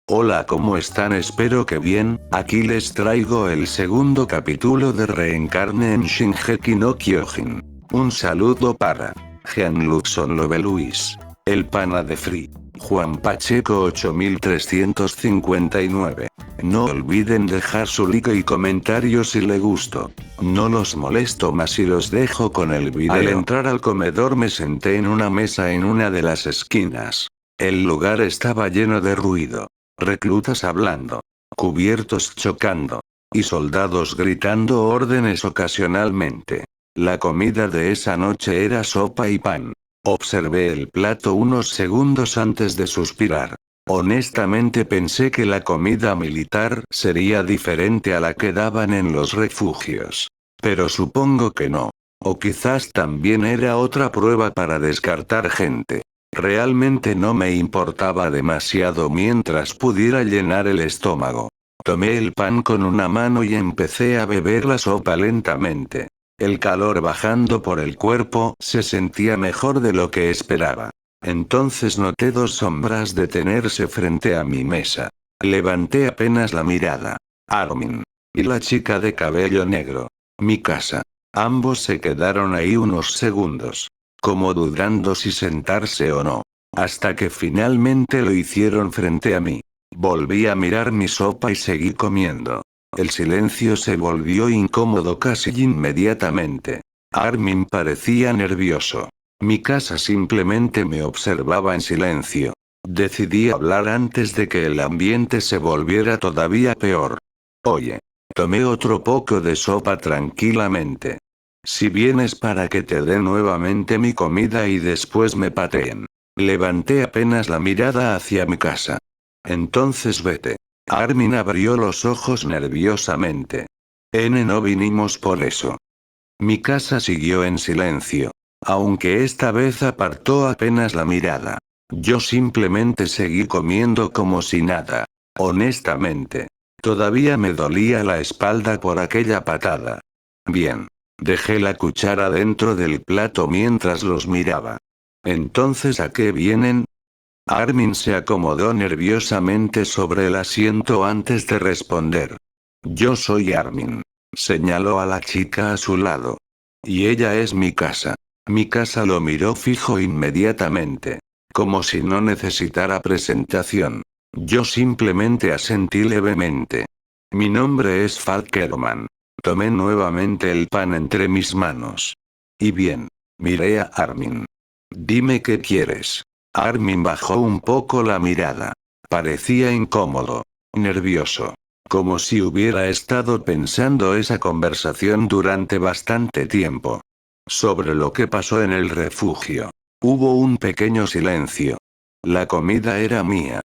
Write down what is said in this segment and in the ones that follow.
Hola, ¿cómo están? Espero que bien. Aquí les traigo el segundo capítulo de Reencarne en Shingeki no Kyojin. Un saludo para Jean-Luxon Loveluis, el pana de Free, Juan Pacheco 8359. No olviden dejar su like y comentarios si le gustó. No los molesto más y los dejo con el video. Al entrar al comedor me senté en una mesa en una de las esquinas. El lugar estaba lleno de ruido. Reclutas hablando, cubiertos chocando, y soldados gritando órdenes ocasionalmente. La comida de esa noche era sopa y pan. Observé el plato unos segundos antes de suspirar. Honestamente pensé que la comida militar sería diferente a la que daban en los refugios. Pero supongo que no. O quizás también era otra prueba para descartar gente. Realmente no me importaba demasiado mientras pudiera llenar el estómago. Tomé el pan con una mano y empecé a beber la sopa lentamente. El calor bajando por el cuerpo se sentía mejor de lo que esperaba. Entonces noté dos sombras detenerse frente a mi mesa. Levanté apenas la mirada. Armin. Y la chica de cabello negro. Mikasa. Ambos se quedaron ahí unos segundos, como dudando si sentarse o no. Hasta que finalmente lo hicieron frente a mí. Volví a mirar mi sopa y seguí comiendo. El silencio se volvió incómodo casi inmediatamente. Armin parecía nervioso. Mikasa simplemente me observaba en silencio. Decidí hablar antes de que el ambiente se volviera todavía peor. Oye. Tomé otro poco de sopa tranquilamente. Si vienes para que te dé nuevamente mi comida y después me pateen. Levanté apenas la mirada hacia mi casa. Entonces vete. Armin abrió los ojos nerviosamente. No vinimos por eso. Mi casa siguió en silencio. Aunque esta vez apartó apenas la mirada. Yo simplemente seguí comiendo como si nada. Honestamente. Todavía me dolía la espalda por aquella patada. Bien. Dejé la cuchara dentro del plato mientras los miraba. ¿Entonces a qué vienen? Armin se acomodó nerviosamente sobre el asiento antes de responder. Yo soy Armin. Señaló a la chica a su lado. Y ella es mi casa. Mi casa lo miró fijo inmediatamente. Como si no necesitara presentación. Yo simplemente asentí levemente. Mi nombre es Falkerman. Tomé nuevamente el pan entre mis manos. Y bien. Miré a Armin. Dime qué quieres. Armin bajó un poco la mirada. Parecía incómodo. Nervioso. Como si hubiera estado pensando esa conversación durante bastante tiempo. Sobre lo que pasó en el refugio. Hubo un pequeño silencio. La comida era mía.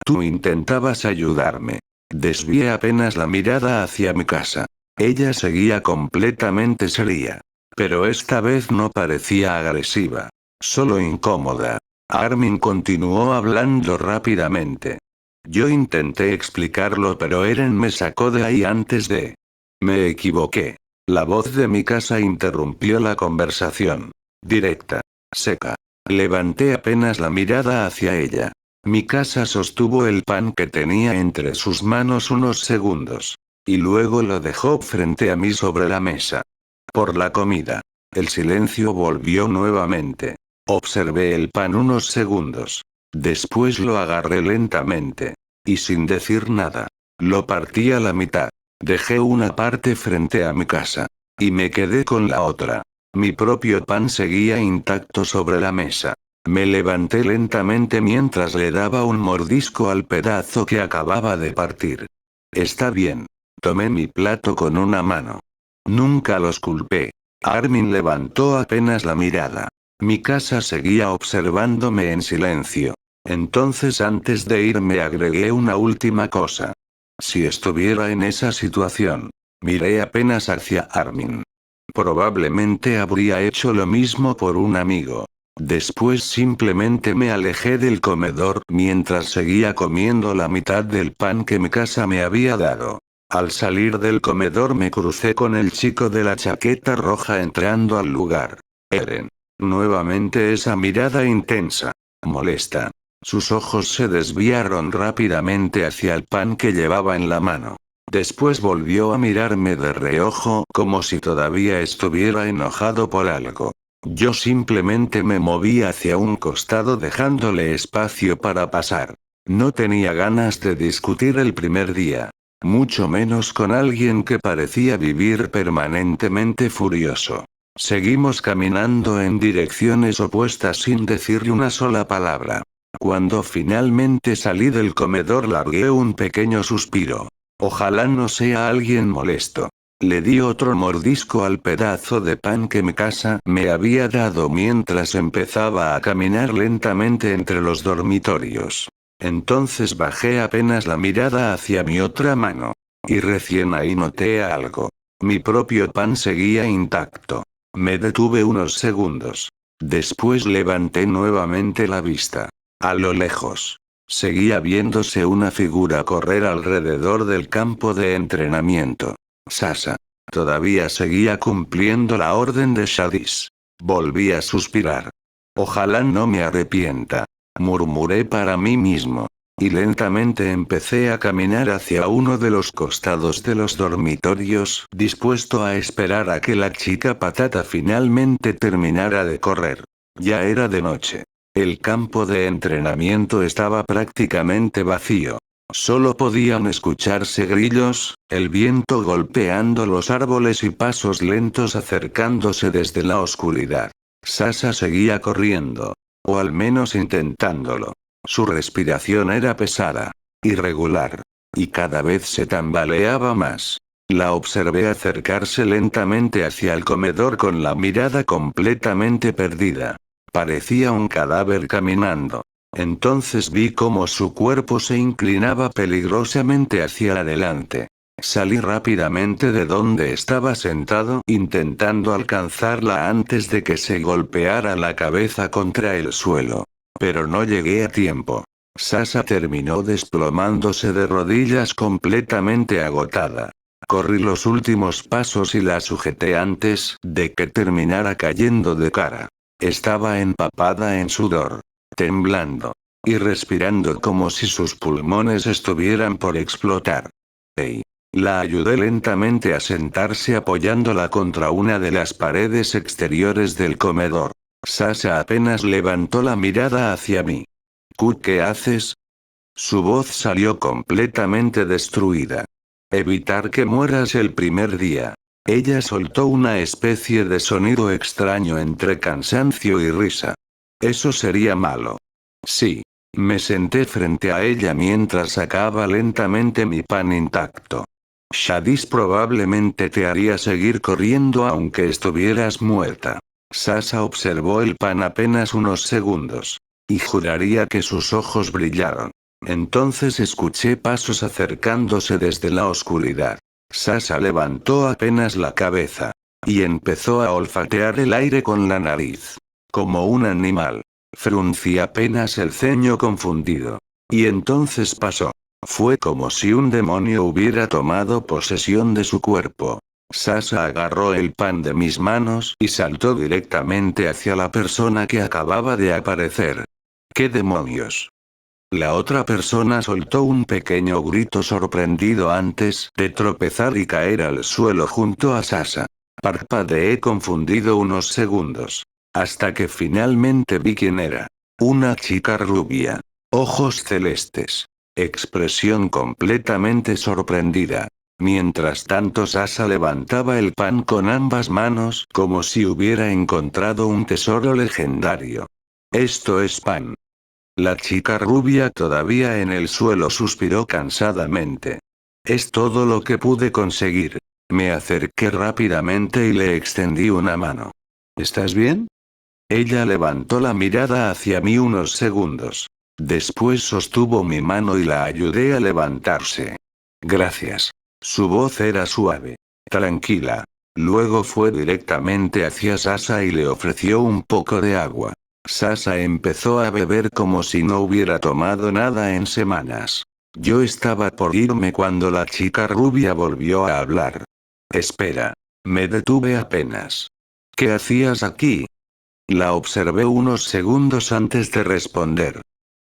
Tú intentabas ayudarme. Desvié apenas la mirada hacia mi casa. Ella seguía completamente seria. Pero esta vez no parecía agresiva. Solo incómoda. Armin continuó hablando rápidamente. Yo intenté explicarlo pero Eren me sacó de ahí antes de... Me equivoqué. La voz de mi casa interrumpió la conversación. Directa. Seca. Levanté apenas la mirada hacia ella. Mi casa sostuvo el pan que tenía entre sus manos unos segundos. Y luego lo dejó frente a mí sobre la mesa. Por la comida. El silencio volvió nuevamente. Observé el pan unos segundos. Después lo agarré lentamente. Y sin decir nada. Lo partí a la mitad. Dejé una parte frente a mi casa. Y me quedé con la otra. Mi propio pan seguía intacto sobre la mesa. Me levanté lentamente mientras le daba un mordisco al pedazo que acababa de partir. Está bien. Tomé mi plato con una mano. Nunca los culpé. Armin levantó apenas la mirada. Mi casa seguía observándome en silencio. Entonces antes de irme agregué una última cosa. Si estuviera en esa situación, miré apenas hacia Armin. Probablemente habría hecho lo mismo por un amigo. Después simplemente me alejé del comedor mientras seguía comiendo la mitad del pan que mi casa me había dado. Al salir del comedor me crucé con el chico de la chaqueta roja entrando al lugar. Eren. Nuevamente esa mirada intensa. Molesta. Sus ojos se desviaron rápidamente hacia el pan que llevaba en la mano. Después volvió a mirarme de reojo como si todavía estuviera enojado por algo. Yo simplemente me moví hacia un costado dejándole espacio para pasar. No tenía ganas de discutir el primer día. Mucho menos con alguien que parecía vivir permanentemente furioso. Seguimos caminando en direcciones opuestas sin decir una sola palabra. Cuando finalmente salí del comedor largué un pequeño suspiro. Ojalá no sea alguien molesto. Le di otro mordisco al pedazo de pan que mi casa me había dado mientras empezaba a caminar lentamente entre los dormitorios. Entonces bajé apenas la mirada hacia mi otra mano. Y recién ahí noté algo. Mi propio pan seguía intacto. Me detuve unos segundos. Después levanté nuevamente la vista. A lo lejos, seguía viéndose una figura correr alrededor del campo de entrenamiento. Sasha. Todavía seguía cumpliendo la orden de Shadis. Volví a suspirar. Ojalá no me arrepienta. Murmuré para mí mismo. Y lentamente empecé a caminar hacia uno de los costados de los dormitorios, dispuesto a esperar a que la chica patata finalmente terminara de correr. Ya era de noche. El campo de entrenamiento estaba prácticamente vacío. Solo podían escucharse grillos, el viento golpeando los árboles y pasos lentos acercándose desde la oscuridad. Sasha seguía corriendo. O al menos intentándolo. Su respiración era pesada. Irregular. Y cada vez se tambaleaba más. La observé acercarse lentamente hacia el comedor con la mirada completamente perdida. Parecía un cadáver caminando. Entonces vi cómo su cuerpo se inclinaba peligrosamente hacia adelante. Salí rápidamente de donde estaba sentado intentando alcanzarla antes de que se golpeara la cabeza contra el suelo. Pero no llegué a tiempo. Sasha terminó desplomándose de rodillas completamente agotada. Corrí los últimos pasos y la sujeté antes de que terminara cayendo de cara. Estaba empapada en sudor, temblando y respirando como si sus pulmones estuvieran por explotar. ¡Ey! La ayudé lentamente a sentarse apoyándola contra una de las paredes exteriores del comedor. Sasha apenas levantó la mirada hacia mí. ¿Qué haces? Su voz salió completamente destruida. Evitar que mueras el primer día. Ella soltó una especie de sonido extraño entre cansancio y risa. Eso sería malo. Sí. Me senté frente a ella mientras sacaba lentamente mi pan intacto. Shadis probablemente te haría seguir corriendo aunque estuvieras muerta. Sasha observó el pan apenas unos segundos. Y juraría que sus ojos brillaron. Entonces escuché pasos acercándose desde la oscuridad. Sasha levantó apenas la cabeza. Y empezó a olfatear el aire con la nariz. Como un animal. Fruncí apenas el ceño confundido. Y entonces pasó. Fue como si un demonio hubiera tomado posesión de su cuerpo. Sasha agarró el pan de mis manos y saltó directamente hacia la persona que acababa de aparecer. ¿Qué demonios? La otra persona soltó un pequeño grito sorprendido antes de tropezar y caer al suelo junto a Sasha. Parpadeé confundido unos segundos. Hasta que finalmente vi quién era. Una chica rubia. Ojos celestes. Expresión completamente sorprendida. Mientras tanto Sasha levantaba el pan con ambas manos como si hubiera encontrado un tesoro legendario. Esto es pan. La chica rubia todavía en el suelo suspiró cansadamente. Es todo lo que pude conseguir. Me acerqué rápidamente y le extendí una mano. ¿Estás bien? Ella levantó la mirada hacia mí unos segundos. Después sostuvo mi mano y la ayudé a levantarse. Gracias. Su voz era suave. Tranquila. Luego fue directamente hacia Sasha y le ofreció un poco de agua. Sasha empezó a beber como si no hubiera tomado nada en semanas. Yo estaba por irme cuando la chica rubia volvió a hablar. Espera. Me detuve apenas. ¿Qué hacías aquí? La observé unos segundos antes de responder.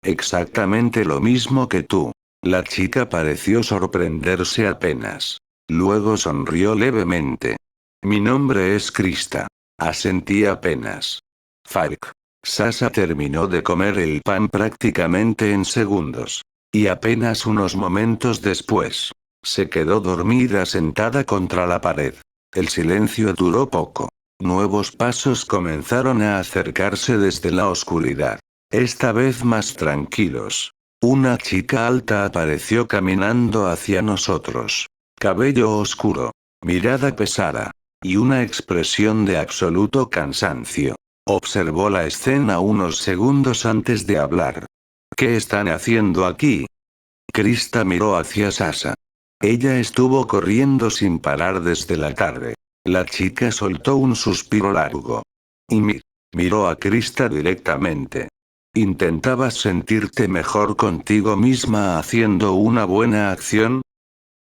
Exactamente lo mismo que tú. La chica pareció sorprenderse apenas. Luego sonrió levemente. Mi nombre es Krista. Asentí apenas. Falk. Sasa terminó de comer el pan prácticamente en segundos. Y apenas unos momentos después, se quedó dormida sentada contra la pared. El silencio duró poco. Nuevos pasos comenzaron a acercarse desde la oscuridad. Esta vez más tranquilos. Una chica alta apareció caminando hacia nosotros. Cabello oscuro, mirada pesada, y una expresión de absoluto cansancio. Observó la escena unos segundos antes de hablar. ¿Qué están haciendo aquí? Krista miró hacia Sasa. Ella estuvo corriendo sin parar desde la tarde. La chica soltó un suspiro largo. Y miró a Krista directamente. ¿Intentabas sentirte mejor contigo misma haciendo una buena acción?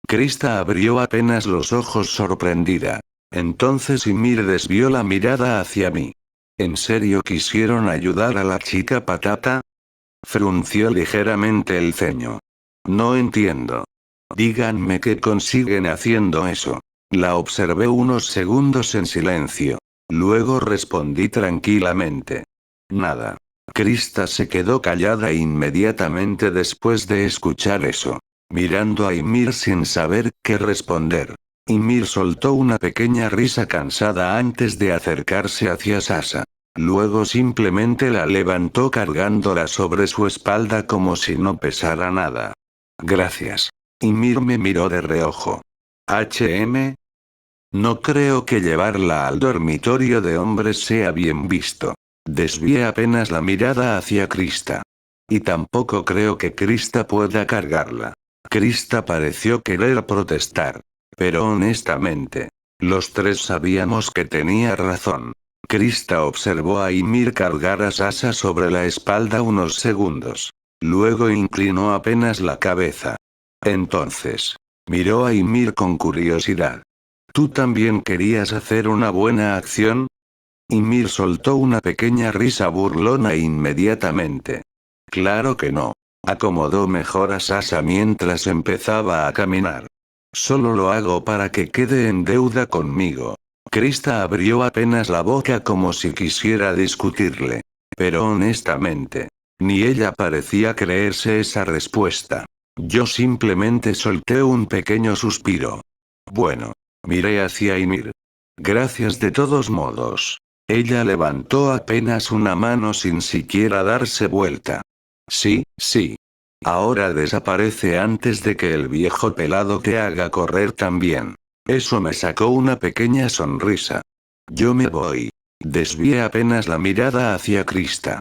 Krista abrió apenas los ojos sorprendida. Entonces Ymir desvió la mirada hacia mí. ¿En serio quisieron ayudar a la chica patata? Frunció ligeramente el ceño. No entiendo. Díganme qué consiguen haciendo eso. La observé unos segundos en silencio. Luego respondí tranquilamente. Nada. Krista se quedó callada inmediatamente después de escuchar eso. Mirando a Ymir sin saber qué responder. Ymir soltó una pequeña risa cansada antes de acercarse hacia Sasa. Luego simplemente la levantó cargándola sobre su espalda como si no pesara nada. Gracias. Ymir me miró de reojo. ¿HM? No creo que llevarla al dormitorio de hombres sea bien visto. Desvié apenas la mirada hacia Krista. Y tampoco creo que Krista pueda cargarla. Krista pareció querer protestar. Pero honestamente, los tres sabíamos que tenía razón. Krista observó a Ymir cargar a Sasa sobre la espalda unos segundos. Luego inclinó apenas la cabeza. Entonces, miró a Ymir con curiosidad. ¿Tú también querías hacer una buena acción? Ymir soltó una pequeña risa burlona inmediatamente. Claro que no. Acomodó mejor a Sasa mientras empezaba a caminar. Solo lo hago para que quede en deuda conmigo. Krista abrió apenas la boca como si quisiera discutirle. Pero honestamente, ni ella parecía creerse esa respuesta. Yo simplemente solté un pequeño suspiro. Bueno. Miré hacia Ymir. Gracias de todos modos. Ella levantó apenas una mano sin siquiera darse vuelta. Sí, sí. Ahora desaparece antes de que el viejo pelado te haga correr también. Eso me sacó una pequeña sonrisa. Yo me voy. Desvié apenas la mirada hacia Krista.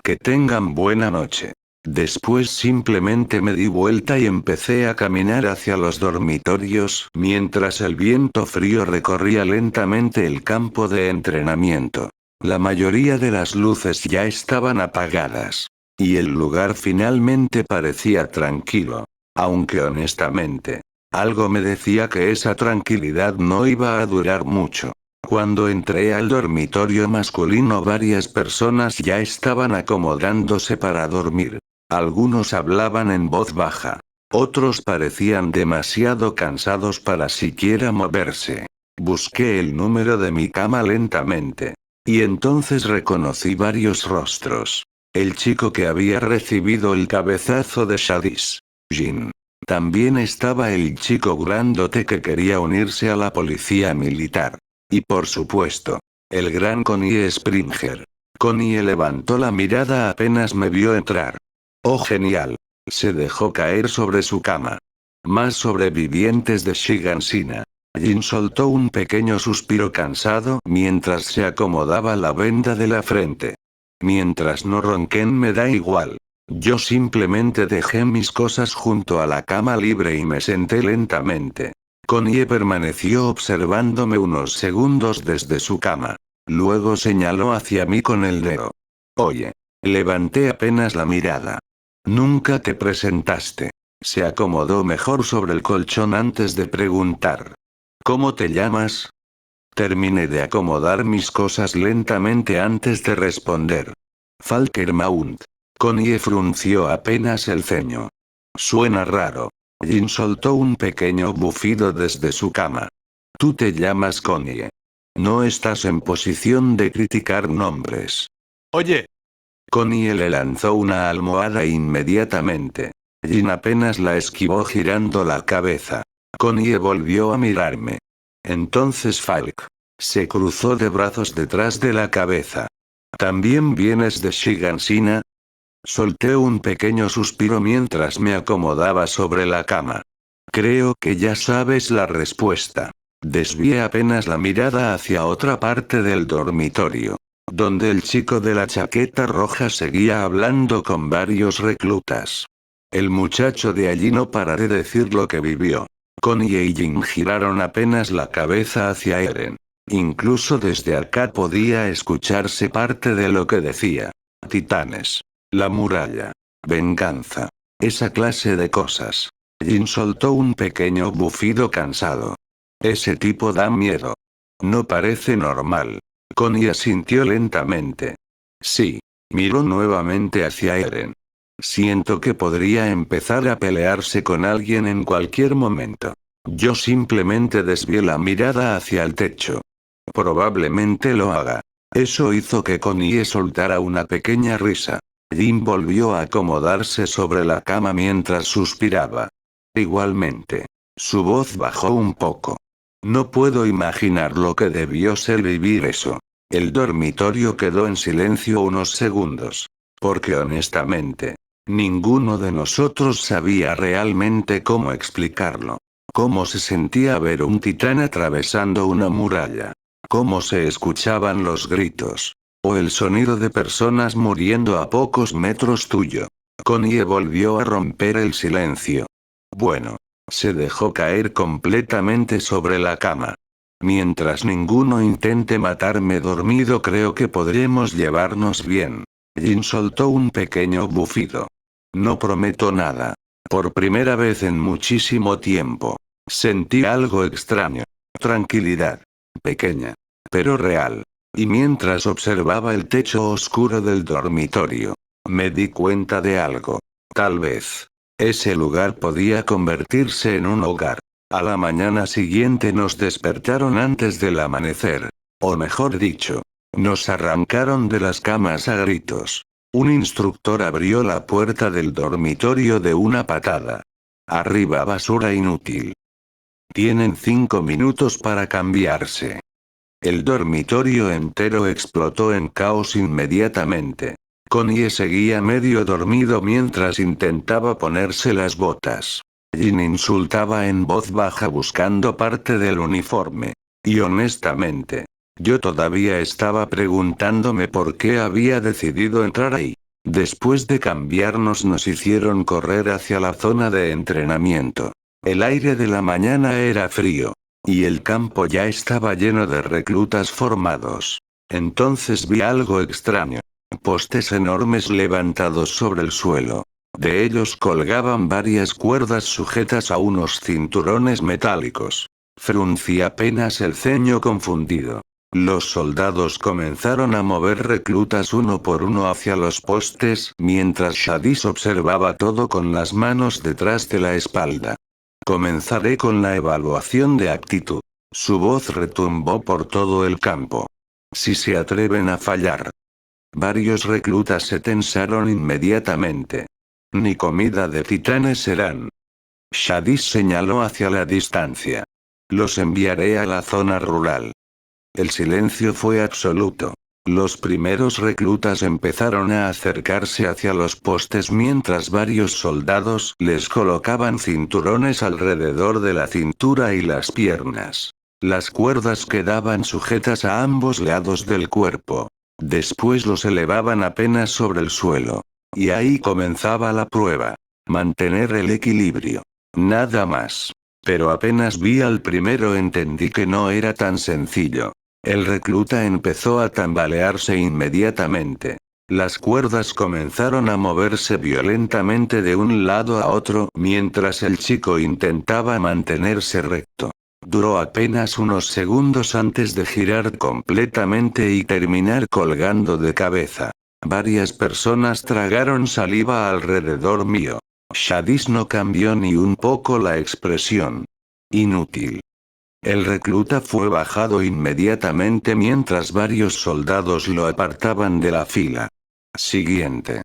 Que tengan buena noche. Después simplemente me di vuelta y empecé a caminar hacia los dormitorios mientras el viento frío recorría lentamente el campo de entrenamiento. La mayoría de las luces ya estaban apagadas. Y el lugar finalmente parecía tranquilo. Aunque honestamente, algo me decía que esa tranquilidad no iba a durar mucho. Cuando entré al dormitorio masculino varias personas ya estaban acomodándose para dormir. Algunos hablaban en voz baja. Otros parecían demasiado cansados para siquiera moverse. Busqué el número de mi cama lentamente. Y entonces reconocí varios rostros. El chico que había recibido el cabezazo de Shadis. Jin. También estaba el chico grandote que quería unirse a la policía militar. Y por supuesto, el gran Connie Springer. Connie levantó la mirada apenas me vio entrar. Oh genial. Se dejó caer sobre su cama. Más sobrevivientes de Shigansina. Jin soltó un pequeño suspiro cansado mientras se acomodaba la venda de la frente. Mientras no ronquen me da igual. Yo simplemente dejé mis cosas junto a la cama libre y me senté lentamente. Connie permaneció observándome unos segundos desde su cama. Luego señaló hacia mí con el dedo. Oye. Levanté apenas la mirada. Nunca te presentaste. Se acomodó mejor sobre el colchón antes de preguntar. ¿Cómo te llamas? Terminé de acomodar mis cosas lentamente antes de responder. Falker Mount. Connie frunció apenas el ceño. Suena raro. Jin soltó un pequeño bufido desde su cama. Tú te llamas Connie. No estás en posición de criticar nombres. Oye. Connie le lanzó una almohada inmediatamente. Jin apenas la esquivó girando la cabeza. Connie volvió a mirarme. Entonces Falk se cruzó de brazos detrás de la cabeza. ¿También vienes de Shigansina? Solté un pequeño suspiro mientras me acomodaba sobre la cama. Creo que ya sabes la respuesta. Desvié apenas la mirada hacia otra parte del dormitorio, donde el chico de la chaqueta roja seguía hablando con varios reclutas. El muchacho de allí no para de decir lo que vivió. Connie y Jin giraron apenas la cabeza hacia Eren. Incluso desde acá podía escucharse parte de lo que decía. Titanes. La muralla. Venganza. Esa clase de cosas. Jin soltó un pequeño bufido cansado. Ese tipo da miedo. No parece normal. Connie asintió lentamente. Sí. Miró nuevamente hacia Eren. Siento que podría empezar a pelearse con alguien en cualquier momento. Yo simplemente desvié la mirada hacia el techo. Probablemente lo haga. Eso hizo que Connie soltara una pequeña risa. Jin volvió a acomodarse sobre la cama mientras suspiraba. Igualmente. Su voz bajó un poco. No puedo imaginar lo que debió ser vivir eso. El dormitorio quedó en silencio unos segundos. Porque honestamente, ninguno de nosotros sabía realmente cómo explicarlo. Cómo se sentía ver un titán atravesando una muralla. Cómo se escuchaban los gritos. O el sonido de personas muriendo a pocos metros tuyo. Connie volvió a romper el silencio. Bueno. Se dejó caer completamente sobre la cama. Mientras ninguno intente matarme dormido creo que podremos llevarnos bien. Jin soltó un pequeño bufido. No prometo nada. Por primera vez en muchísimo tiempo. Sentí algo extraño. Tranquilidad. Pequeña. Pero real. Y mientras observaba el techo oscuro del dormitorio, me di cuenta de algo. Tal vez ese lugar podía convertirse en un hogar. A la mañana siguiente nos despertaron antes del amanecer. O mejor dicho, nos arrancaron de las camas a gritos. Un instructor abrió la puerta del dormitorio de una patada. Arriba basura inútil. Tienen 5 minutos para cambiarse. El dormitorio entero explotó en caos inmediatamente. Connie seguía medio dormido mientras intentaba ponerse las botas. Jin insultaba en voz baja buscando parte del uniforme. Y honestamente, yo todavía estaba preguntándome por qué había decidido entrar ahí. Después de cambiarnos nos hicieron correr hacia la zona de entrenamiento. El aire de la mañana era frío. Y el campo ya estaba lleno de reclutas formados. Entonces vi algo extraño. Postes enormes levantados sobre el suelo. De ellos colgaban varias cuerdas sujetas a unos cinturones metálicos. Fruncí apenas el ceño confundido. Los soldados comenzaron a mover reclutas uno por uno hacia los postes, mientras Shadis observaba todo con las manos detrás de la espalda. Comenzaré con la evaluación de actitud. Su voz retumbó por todo el campo. Si se atreven a fallar. Varios reclutas se tensaron inmediatamente. Ni comida de titanes serán. Shadis señaló hacia la distancia. Los enviaré a la zona rural. El silencio fue absoluto. Los primeros reclutas empezaron a acercarse hacia los postes mientras varios soldados les colocaban cinturones alrededor de la cintura y las piernas. Las cuerdas quedaban sujetas a ambos lados del cuerpo. Después los elevaban apenas sobre el suelo. Y ahí comenzaba la prueba. Mantener el equilibrio. Nada más. Pero apenas vi al primero entendí que no era tan sencillo. El recluta empezó a tambalearse inmediatamente. Las cuerdas comenzaron a moverse violentamente de un lado a otro mientras el chico intentaba mantenerse recto. Duró apenas unos segundos antes de girar completamente y terminar colgando de cabeza. Varias personas tragaron saliva alrededor mío. Shadis no cambió ni un poco la expresión. Inútil. El recluta fue bajado inmediatamente mientras varios soldados lo apartaban de la fila. Siguiente.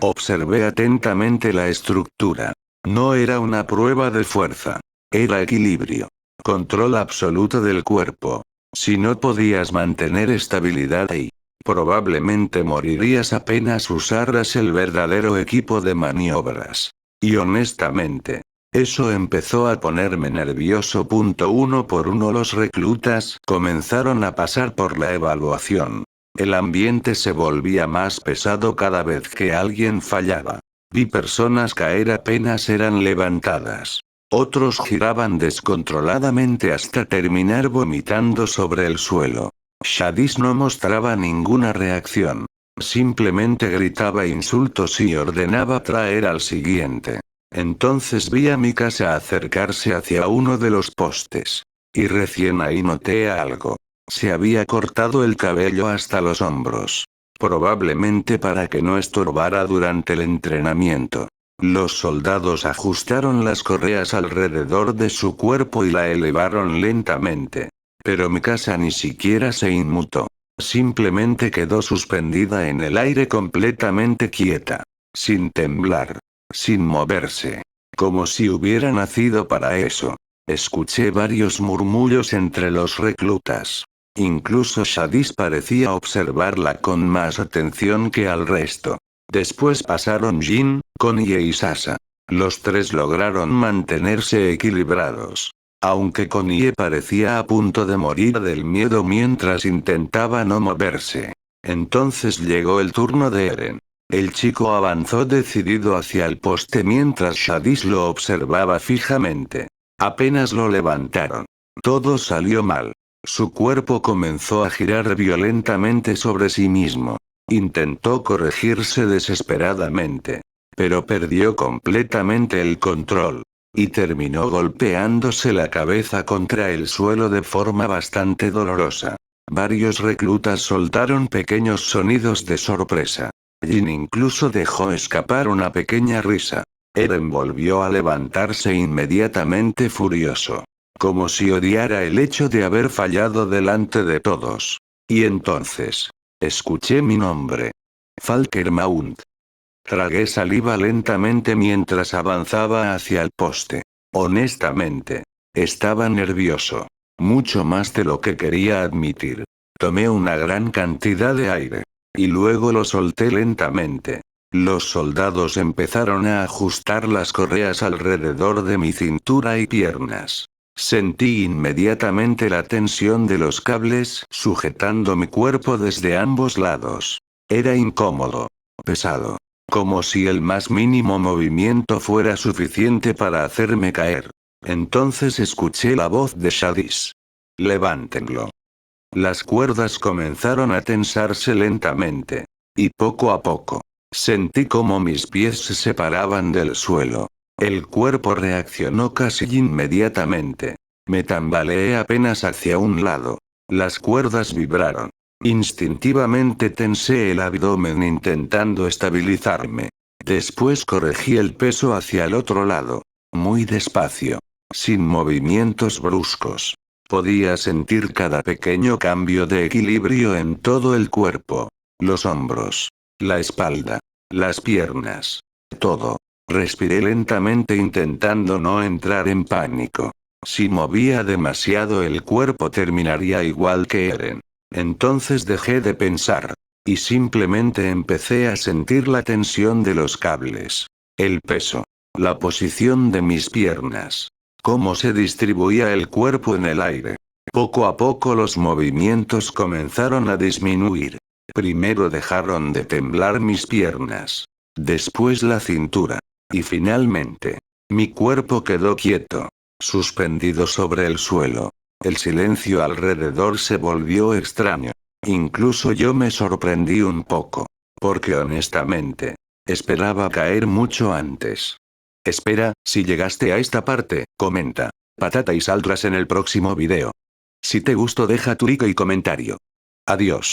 Observé atentamente la estructura. No era una prueba de fuerza. Era equilibrio. Control absoluto del cuerpo. Si no podías mantener estabilidad ahí, probablemente morirías apenas usaras el verdadero equipo de maniobras. Y honestamente, eso empezó a ponerme nervioso. Uno por uno los reclutas comenzaron a pasar por la evaluación. El ambiente se volvía más pesado cada vez que alguien fallaba. Vi personas caer apenas eran levantadas. Otros giraban descontroladamente hasta terminar vomitando sobre el suelo. Shadis no mostraba ninguna reacción. Simplemente gritaba insultos y ordenaba traer al siguiente. Entonces vi a Mikasa acercarse hacia uno de los postes. Y recién ahí noté algo. Se había cortado el cabello hasta los hombros. Probablemente para que no estorbara durante el entrenamiento. Los soldados ajustaron las correas alrededor de su cuerpo y la elevaron lentamente. Pero Mikasa ni siquiera se inmutó. Simplemente quedó suspendida en el aire completamente quieta. Sin temblar. Sin moverse. Como si hubiera nacido para eso. Escuché varios murmullos entre los reclutas. Incluso Shadis parecía observarla con más atención que al resto. Después pasaron Jin, Konie y Sasa. Los tres lograron mantenerse equilibrados. Aunque Konie parecía a punto de morir del miedo mientras intentaba no moverse. Entonces llegó el turno de Eren. El chico avanzó decidido hacia el poste mientras Shadis lo observaba fijamente. Apenas lo levantaron. Todo salió mal. Su cuerpo comenzó a girar violentamente sobre sí mismo. Intentó corregirse desesperadamente. Pero perdió completamente el control. Y terminó golpeándose la cabeza contra el suelo de forma bastante dolorosa. Varios reclutas soltaron pequeños sonidos de sorpresa. Jin incluso dejó escapar una pequeña risa. Eren volvió a levantarse inmediatamente furioso. Como si odiara el hecho de haber fallado delante de todos. Y entonces, escuché mi nombre. Falker Mount. Tragué saliva lentamente mientras avanzaba hacia el poste. Honestamente, estaba nervioso. Mucho más de lo que quería admitir. Tomé una gran cantidad de aire. Y luego lo solté lentamente. Los soldados empezaron a ajustar las correas alrededor de mi cintura y piernas. Sentí inmediatamente la tensión de los cables sujetando mi cuerpo desde ambos lados. Era incómodo. Pesado. Como si el más mínimo movimiento fuera suficiente para hacerme caer. Entonces escuché la voz de Shadis. Levántenlo. Las cuerdas comenzaron a tensarse lentamente. Y poco a poco, sentí como mis pies se separaban del suelo. El cuerpo reaccionó casi inmediatamente. Me tambaleé apenas hacia un lado. Las cuerdas vibraron. Instintivamente tensé el abdomen intentando estabilizarme. Después corregí el peso hacia el otro lado. Muy despacio. Sin movimientos bruscos. Podía sentir cada pequeño cambio de equilibrio en todo el cuerpo. Los hombros. La espalda. Las piernas. Todo. Respiré lentamente intentando no entrar en pánico. Si movía demasiado el cuerpo terminaría igual que Eren. Entonces dejé de pensar. Y simplemente empecé a sentir la tensión de los cables. El peso. La posición de mis piernas. Cómo se distribuía el cuerpo en el aire. Poco a poco los movimientos comenzaron a disminuir. Primero dejaron de temblar mis piernas. Después la cintura. Y finalmente, mi cuerpo quedó quieto. Suspendido sobre el suelo. El silencio alrededor se volvió extraño. Incluso yo me sorprendí un poco. Porque honestamente, esperaba caer mucho antes. Espera, si llegaste a esta parte, comenta. Patata y saldrás en el próximo video. Si te gustó deja tu like y comentario. Adiós.